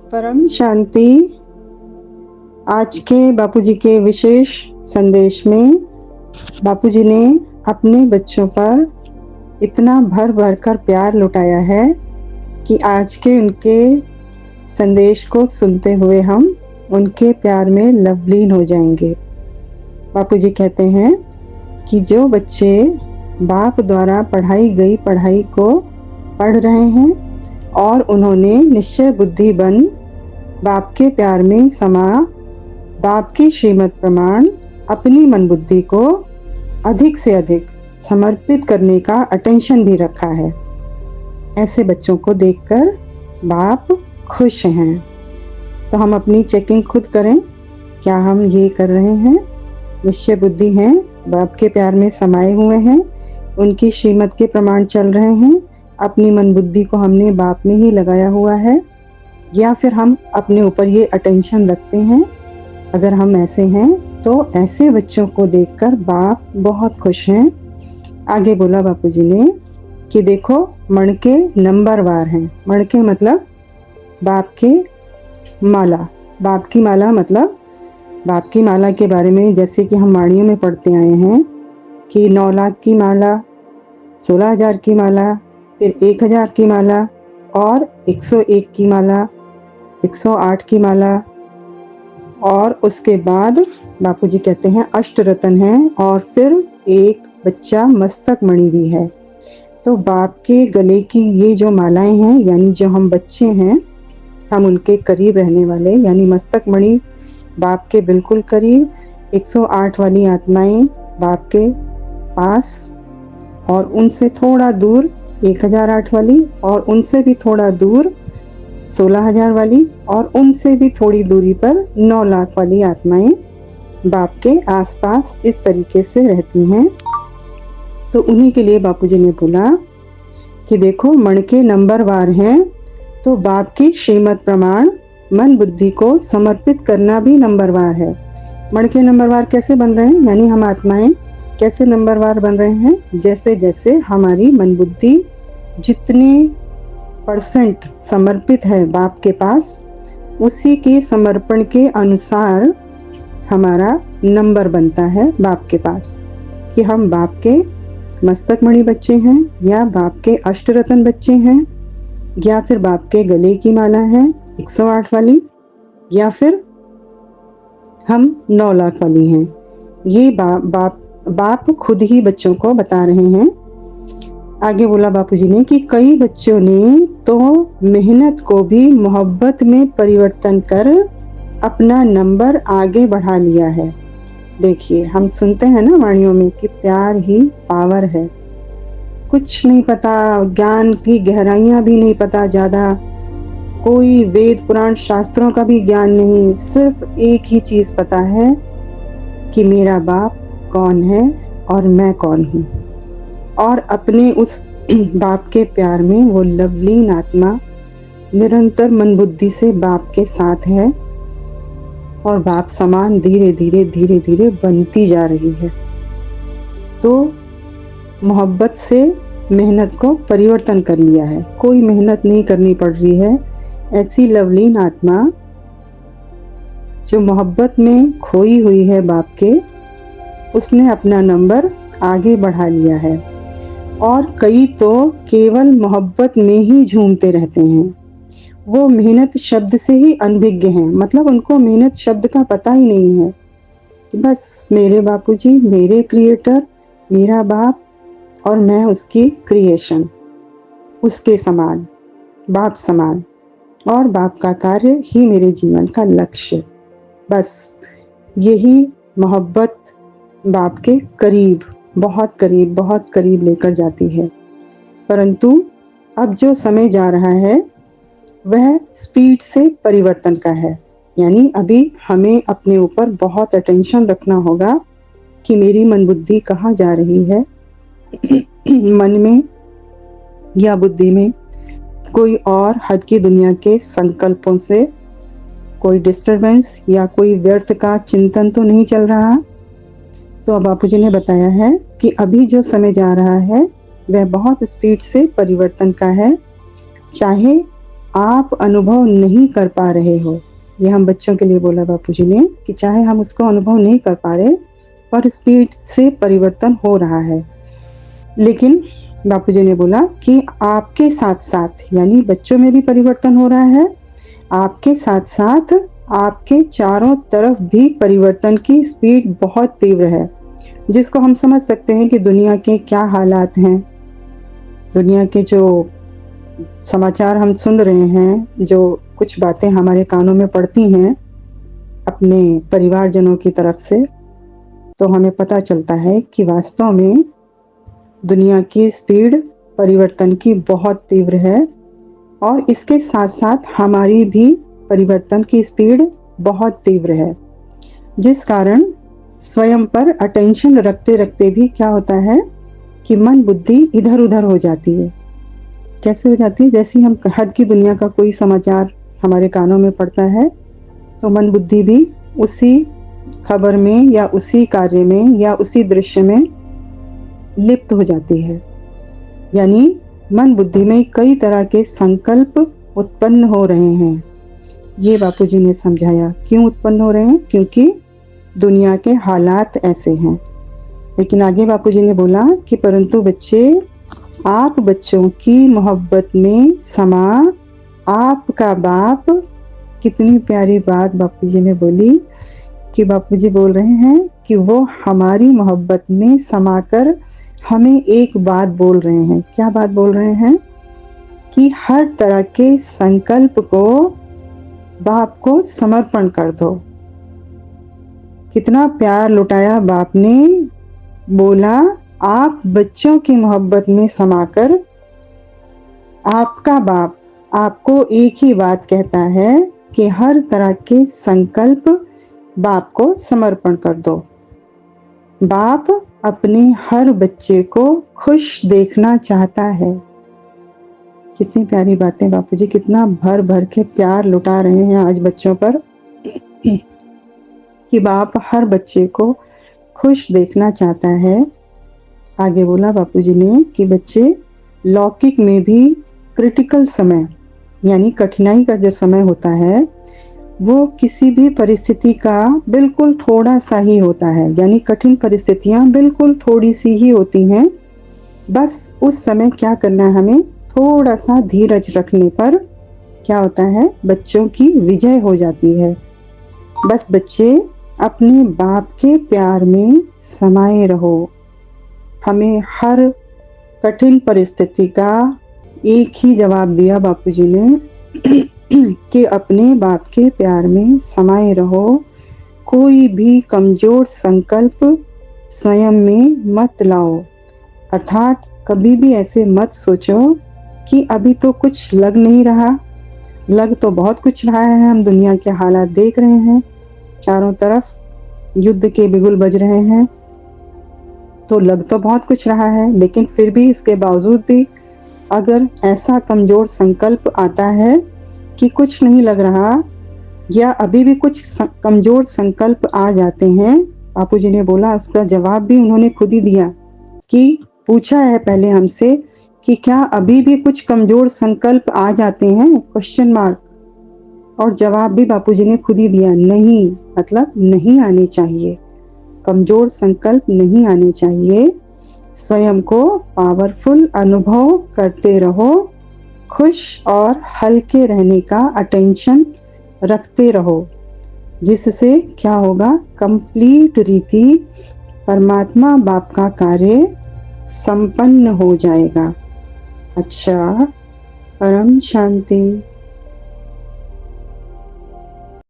परम शांति। आज के बापूजी के विशेष संदेश में बापूजी ने अपने बच्चों पर इतना भर भर कर प्यार लुटाया है कि आज के उनके संदेश को सुनते हुए हम उनके प्यार में लवलीन हो जाएंगे। बापूजी कहते हैं कि जो बच्चे बाप द्वारा पढ़ाई गई पढ़ाई को पढ़ रहे हैं और उन्होंने निश्चय बुद्धि बन बाप के प्यार में समा बाप की श्रीमत प्रमाण अपनी मन बुद्धि को अधिक से अधिक समर्पित करने का अटेंशन भी रखा है, ऐसे बच्चों को देखकर बाप खुश हैं। तो हम अपनी चेकिंग खुद करें, क्या हम ये कर रहे हैं? निश्चय बुद्धि हैं, बाप के प्यार में समाये हुए हैं, उनकी श्रीमत के प्रमाण चल रहे हैं, अपनी मन बुद्धि को हमने बाप में ही लगाया हुआ है, या फिर हम अपने ऊपर ये अटेंशन रखते हैं? अगर हम ऐसे हैं तो ऐसे बच्चों को देखकर बाप बहुत खुश हैं। आगे बोला बापूजी ने कि देखो मणके नंबरवार हैं। मणके मतलब बाप के माला। बाप की माला मतलब बाप की माला के बारे में जैसे कि हम वाणियों में पढ़ते आए हैं कि 9 लाख की माला, 16,000 की माला, फिर 1,000 की माला और 101 की माला, 108 की माला, और उसके बाद बापूजी कहते हैं अष्टरत्न हैं, और फिर एक बच्चा मस्तक मणि भी है। तो बाप के गले की ये जो मालाएं हैं, यानी जो हम बच्चे हैं, हम उनके करीब रहने वाले, यानी मस्तक मणि बाप के बिल्कुल करीब, 108 वाली आत्माएं बाप के पास, और उनसे थोड़ा दूर 1008 वाली, और उनसे भी थोड़ा दूर 16,000 वाली, और उनसे भी थोड़ी दूरी पर 9 लाख वाली आत्माएं बाप के आसपास इस तरीके से रहती हैं। तो उन्हीं के लिए बापूजी ने बोला कि देखो मणके नंबरवार हैं, तो बाप की श्रीमत प्रमाण मन बुद्धि को समर्पित करना भी नंबरवार है। मणके नंबरवार कैसे बन रहे हैं? यानी हम आत्माएं कैसे नंबरवार बन रहे हैं? जैसे जैसे हमारी मन बुद्धि जितने % समर्पित है बाप के पास, उसी के समर्पण के अनुसार हमारा नंबर बनता है बाप के पास, कि हम बाप के मस्तक मणि बच्चे हैं, या बाप के अष्टरत्न बच्चे हैं, या फिर बाप के गले की माला है 108 वाली, या फिर हम 9 लाख वाली हैं। ये बाप खुद ही बच्चों को बता रहे हैं। आगे बोला बापूजी ने कि कई बच्चों ने तो मेहनत को भी मोहब्बत में परिवर्तन कर अपना नंबर आगे बढ़ा लिया है। देखिए हम सुनते हैं ना वाणियों में कि प्यार ही पावर है। कुछ नहीं पता, ज्ञान की गहराइयां भी नहीं पता, ज़्यादा कोई वेद पुराण शास्त्रों का भी ज्ञान नहीं, सिर्फ एक ही चीज़ पता है कि मेरा बाप कौन है और मैं कौन हूँ, और अपने उस बाप के प्यार में वो लवलीन आत्मा निरंतर मन बुद्धि से बाप के साथ है, और बाप समान धीरे धीरे धीरे धीरे बनती जा रही है। तो मोहब्बत से मेहनत को परिवर्तन कर लिया है, कोई मेहनत नहीं करनी पड़ रही है। ऐसी लवलीन आत्मा जो मोहब्बत में खोई हुई है बाप के, उसने अपना नंबर आगे बढ़ा लिया है। और कई तो केवल मोहब्बत में ही झूमते रहते हैं, वो मेहनत शब्द से ही अनभिज्ञ हैं, मतलब उनको मेहनत शब्द का पता ही नहीं है। बस मेरे बापूजी, मेरे क्रिएटर, मेरा बाप, और मैं उसकी क्रिएशन, उसके समान, बाप समान, और बाप का कार्य ही मेरे जीवन का लक्ष्य। बस यही मोहब्बत बाप के करीब, बहुत करीब, बहुत करीब लेकर जाती है। परंतु अब जो समय जा रहा है वह स्पीड से परिवर्तन का है, यानी अभी हमें अपने ऊपर बहुत अटेंशन रखना होगा कि मेरी मन बुद्धि कहाँ जा रही है। मन में या बुद्धि में कोई और हद की दुनिया के संकल्पों से कोई डिस्टरबेंस या कोई व्यर्थ का चिंतन तो नहीं चल रहा। तो अब बापूजी ने बताया है कि अभी जो समय जा रहा है वह बहुत स्पीड से परिवर्तन का है। चाहे आप अनुभव नहीं कर पा रहे हो। ये हम बच्चों के लिए बोला बापूजी ने कि चाहे हम उसको अनुभव नहीं कर पा रहे, पर स्पीड से परिवर्तन हो रहा है। लेकिन बापूजी ने बोला कि आपके साथ-साथ, यानी बच्चों में भी परिवर्तन हो रहा है, आपके साथ-साथ आपके चारों तरफ भी परिवर्तन की स्पीड बहुत तीव्र है, जिसको हम समझ सकते हैं कि दुनिया के क्या हालात हैं। दुनिया के जो समाचार हम सुन रहे हैं, जो कुछ बातें हमारे कानों में पड़ती हैं अपने परिवारजनों की तरफ से, तो हमें पता चलता है कि वास्तव में दुनिया की स्पीड परिवर्तन की बहुत तीव्र है और इसके साथ-साथ हमारी भी परिवर्तन की स्पीड बहुत तीव्र है, जिस कारण स्वयं पर अटेंशन रखते-रखते भी क्या होता है कि मन बुद्धि इधर-उधर हो जाती है। कैसे हो जाती है? जैसे ही हम हद की दुनिया का कोई समाचार हमारे कानों में पड़ता है, तो मन बुद्धि भी उसी खबर में या उसी कार्य में या उसी दृश्य में लिप्त हो जाती है। यानी मन बुद्धि में कई तरह के संकल्प उत्पन्न हो रहे हैं। ये बापूजी ने समझाया। क्यों उत्पन्न हो रहे हैं? क्योंकि दुनिया के हालात ऐसे हैं। लेकिन आगे बापूजी ने बोला कि परंतु बच्चे, आप बच्चों की मोहब्बत में समा आपका बाप, कितनी प्यारी बात बापूजी ने बोली कि बापूजी बोल रहे हैं कि वो हमारी मोहब्बत में समाकर हमें एक बात बोल रहे हैं। क्या बात बोल रहे हैं? कि हर तरह के संकल्प को बाप को समर्पण कर दो। कितना प्यार लुटाया बाप ने। बोला, आप बच्चों की मोहब्बत में समाकर आपका बाप आपको एक ही बात कहता है कि हर तरह के संकल्प बाप को समर्पण कर दो। बाप अपने हर बच्चे को खुश देखना चाहता है। कितनी प्यारी बातें बापूजी कितना भर भर के प्यार लुटा रहे हैं आज बच्चों पर कि बाप हर बच्चे को खुश देखना चाहता है। आगे बोला बापूजी ने कि बच्चे, लौकिक में भी क्रिटिकल समय यानी कठिनाई का जो समय होता है, वो किसी भी परिस्थिति का बिल्कुल थोड़ा सा ही होता है। यानी कठिन परिस्थितियां बिल्कुल थोड़ी सी ही होती हैं। बस उस समय क्या करना है, हमें थोड़ा सा धीरज रखने पर क्या होता है, बच्चों की विजय हो जाती है। बस बच्चे अपने बाप के प्यार में समाये रहो। हमें हर कठिन परिस्थिति का एक ही जवाब दिया बापूजी ने कि अपने बाप के प्यार में समाये रहो। कोई भी कमजोर संकल्प स्वयं में मत लाओ। अर्थात कभी भी ऐसे मत सोचो कि अभी तो कुछ लग नहीं रहा। लग तो बहुत कुछ रहा है। हम दुनिया के हालात देख रहे हैं, चारों तरफ युद्ध के बिगुल बज रहे हैं, तो लग तो बहुत कुछ रहा है। लेकिन फिर भी इसके बावजूद भी अगर ऐसा कमजोर संकल्प आता है कि कुछ नहीं लग रहा या अभी भी कुछ कमजोर संकल्प आ जाते हैं, बापूजी ने बोला उसका जवाब भी उन्होंने खुद ही दिया कि पूछा है पहले हमसे कि क्या अभी भी कुछ कमजोर संकल्प आ जाते हैं, क्वेश्चन मार्क। और जवाब भी बापूजी ने खुद ही दिया, नहीं, मतलब नहीं आने चाहिए। कमजोर संकल्प नहीं आने चाहिए। स्वयं को पावरफुल अनुभव करते रहो। खुश और हल्के रहने का अटेंशन रखते रहो, जिससे क्या होगा, कंप्लीट रीति परमात्मा बाप का कार्य संपन्न हो जाएगा। अच्छा, परम शांति।